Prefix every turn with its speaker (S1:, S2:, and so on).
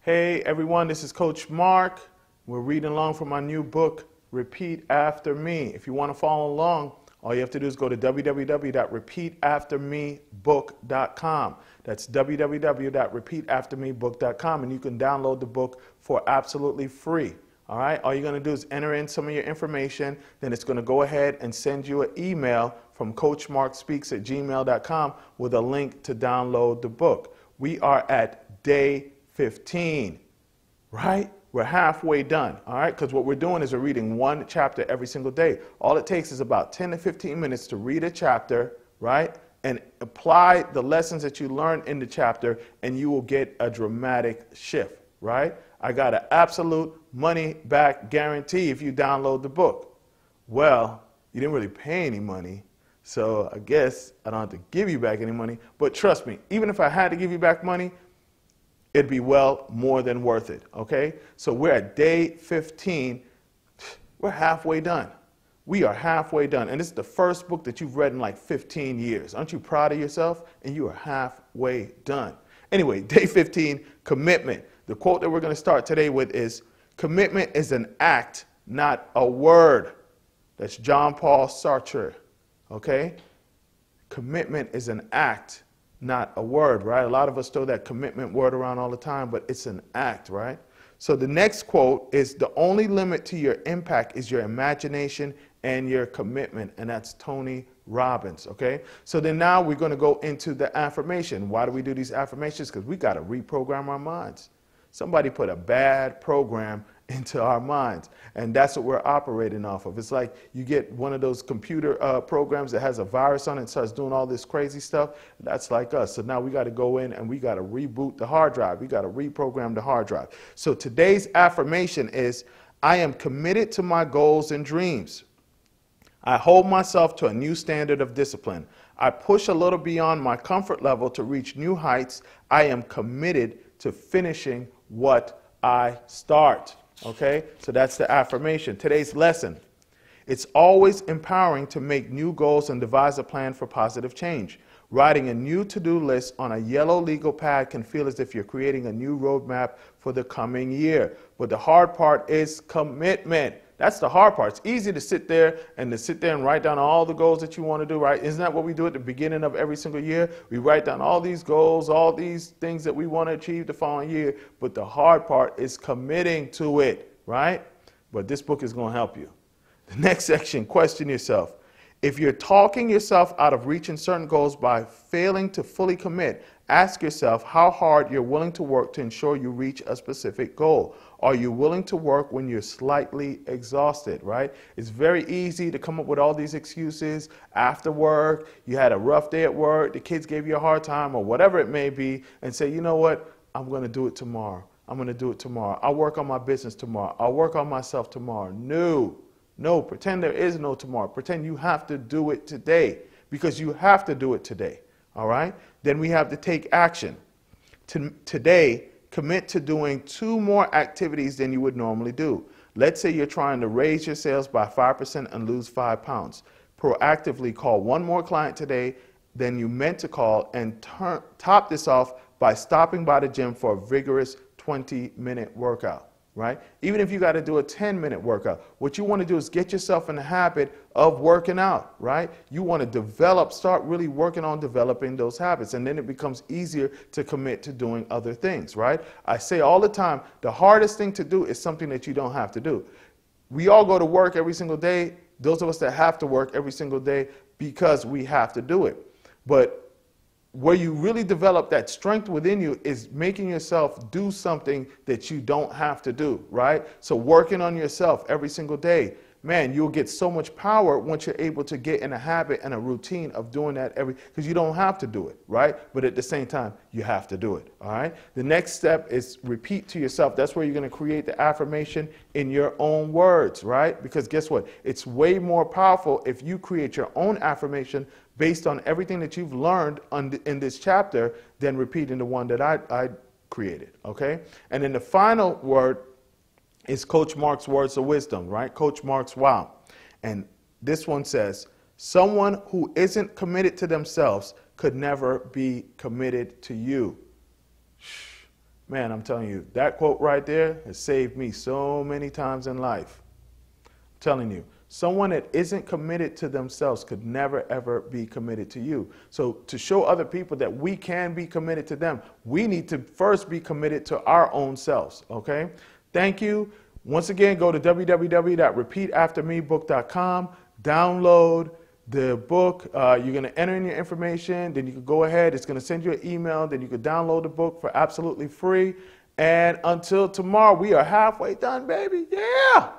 S1: Hey everyone, this is Coach Mark. We're reading along from my new book, Repeat After Me. If you want to follow along, all you have to do is go to www.repeataftermebook.com. That's www.repeataftermebook.com, and you can download the book for absolutely free. All right, all you're going to do is enter in some of your information, then it's going to go ahead and send you an email from coachmarkspeaks@gmail.com with a link to download the book. We are at day 15, right? We're halfway done, all right? Because what we're doing is we're reading one chapter every single day. All it takes is about 10 to 15 minutes to read a chapter, right? And apply the lessons that you learned in the chapter, and you will get a dramatic shift, right? I got an absolute money-back guarantee if you download the book. Well, you didn't really pay any money, so I guess I don't have to give you back any money. But trust me, even if I had to give you back money, it'd be well more than worth it, okay? So we're at day 15. We're halfway done. We are halfway done. And this is the first book that you've read in like 15 years. Aren't you proud of yourself? And you are halfway done. Anyway, day 15, commitment. The quote that we're going to start today with is, commitment is an act, not a word. That's Jean-Paul Sartre, okay? Commitment is an act, not a word, right? A lot of us throw that commitment word around all the time, but it's an act, right? So the next quote is, the only limit to your impact is your imagination and your commitment, and that's Tony Robbins, okay? So then now we're going to go into the affirmation. Why do we do these affirmations? Because we got to reprogram our minds. Somebody put a bad program into our minds, and that's what we're operating off of. It's like you get one of those computer programs that has a virus on it and starts doing all this crazy stuff. That's like us. So now we got to go in and we got to reboot the hard drive. We got to reprogram the hard drive. So today's affirmation is, I am committed to my goals and dreams. I hold myself to a new standard of discipline. I push a little beyond my comfort level to reach new heights. I am committed to finishing what I start. Okay, so that's the affirmation. Today's lesson. It's always empowering to make new goals and devise a plan for positive change. Writing a new to-do list on a yellow legal pad can feel as if you're creating a new roadmap for the coming year. But the hard part is commitment. That's the hard part. It's easy to sit there and write down all the goals that you want to do, right? Isn't that what we do at the beginning of every single year? We write down all these goals, all these things that we want to achieve the following year. But the hard part is committing to it, right? But this book is going to help you. The next section, question yourself. If you're talking yourself out of reaching certain goals by failing to fully commit, ask yourself how hard you're willing to work to ensure you reach a specific goal. Are you willing to work when you're slightly exhausted, right? It's very easy to come up with all these excuses after work. You had a rough day at work, the kids gave you a hard time, or whatever it may be, and say, you know what, I'm going to do it tomorrow. I'm going to do it tomorrow. I'll work on my business tomorrow. I'll work on myself tomorrow. No, pretend there is no tomorrow. Pretend you have to do it today, because you have to do it today, all right? Then we have to take action. Today, commit to doing 2 more activities than you would normally do. Let's say you're trying to raise your sales by 5% and lose 5 pounds. Proactively call 1 more client today than you meant to call, and top this off by stopping by the gym for a vigorous 20-minute workout. Right? Even if you got to do a 10-minute workout, what you want to do is get yourself in the habit of working out, right? You want to start really working on developing those habits, and then it becomes easier to commit to doing other things, right? I say all the time, the hardest thing to do is something that you don't have to do. We all go to work every single day, those of us that have to work every single day, because we have to do it. But where you really develop that strength within you is making yourself do something that you don't have to do, right? So working on yourself every single day, man, you'll get so much power once you're able to get in a habit and a routine of doing that because you don't have to do it, right? But at the same time, you have to do it, all right? The next step is repeat to yourself. That's where you're going to create the affirmation in your own words, right? Because guess what? It's way more powerful if you create your own affirmation based on everything that you've learned in this chapter than repeating the one that I created, okay? And then the final word is Coach Mark's words of wisdom, right? Coach Mark's wow. And this one says, someone who isn't committed to themselves could never be committed to you. Man, I'm telling you, that quote right there has saved me so many times in life. I'm telling you, someone that isn't committed to themselves could never, ever be committed to you. So to show other people that we can be committed to them, we need to first be committed to our own selves, okay? Thank you. Once again, go to www.repeataftermebook.com, download the book. You're going to enter in your information, then you can go ahead. It's going to send you an email, then you can download the book for absolutely free. And until tomorrow, we are halfway done, baby. Yeah!